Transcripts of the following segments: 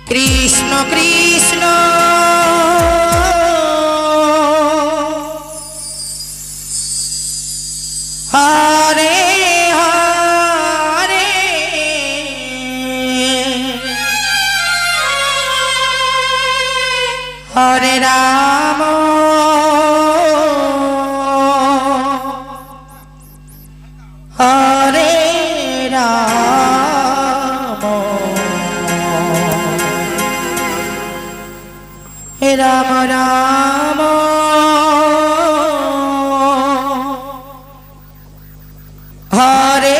Krishna Krishna Hare Hare Hare Ram Hare Ram Ram Ram Hare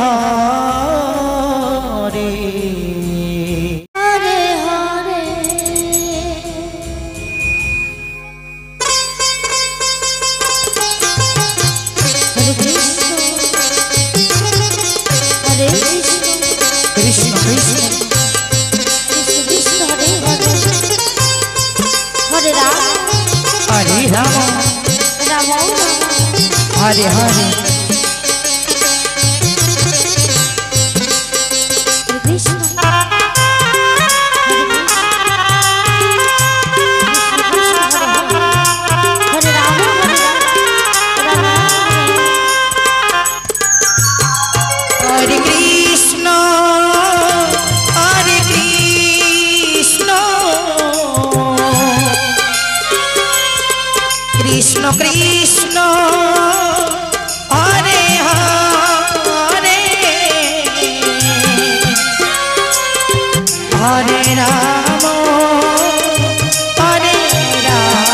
Hare Hare Hare Hare Krishna Krishna Krishna Hare Hare Hare Ram Ram Hare Hare Krishna Krishna Hare Hare Hare Ram Hare Ram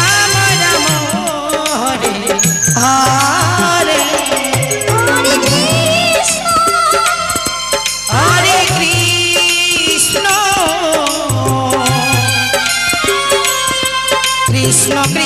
Ram Ram Hare Hare Hare Krishna Krishna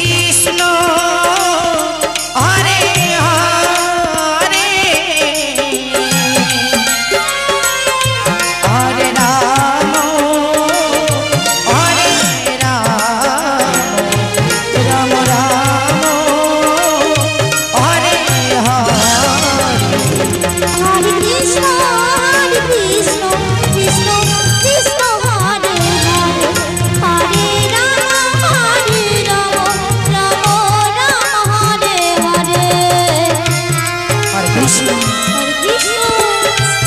Krishna Hare Krishna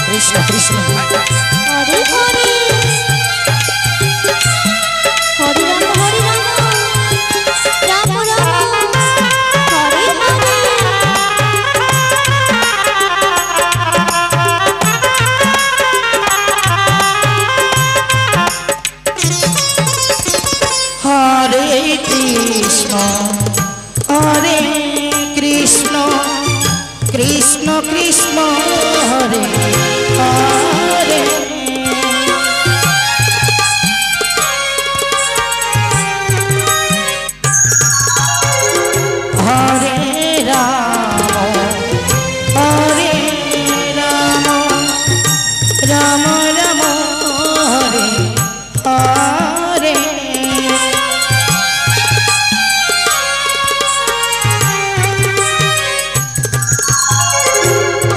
Krishna Krishna Hare Hare Hare Ram Ram Ram Hare Hare Hare Krishna Hare Krishna Krishna Krishna Hare Hare Hare Ram Hare Ram Ram Ram Hare Hare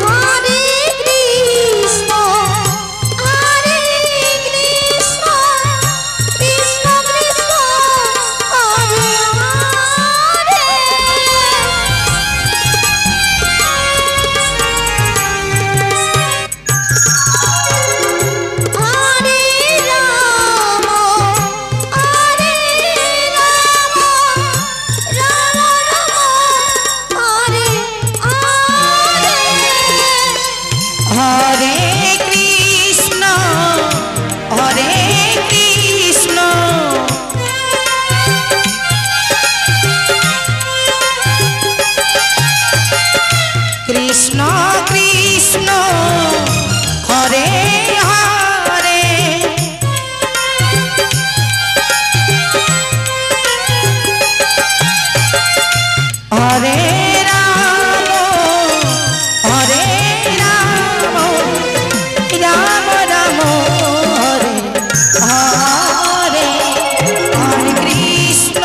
Hare Krishna Hare Krishna Krishna Krishna Hare Hare Hare Ram Hare Ram Ram Ram Hare Hare Hare Krishna Hare Krishna Krishna Krishna Hare Hare Hare Ram Hare Ram Ram Ram Hare Hare Hare Krishna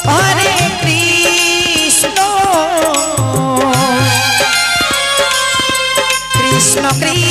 Hare Krishna Krishna Krishna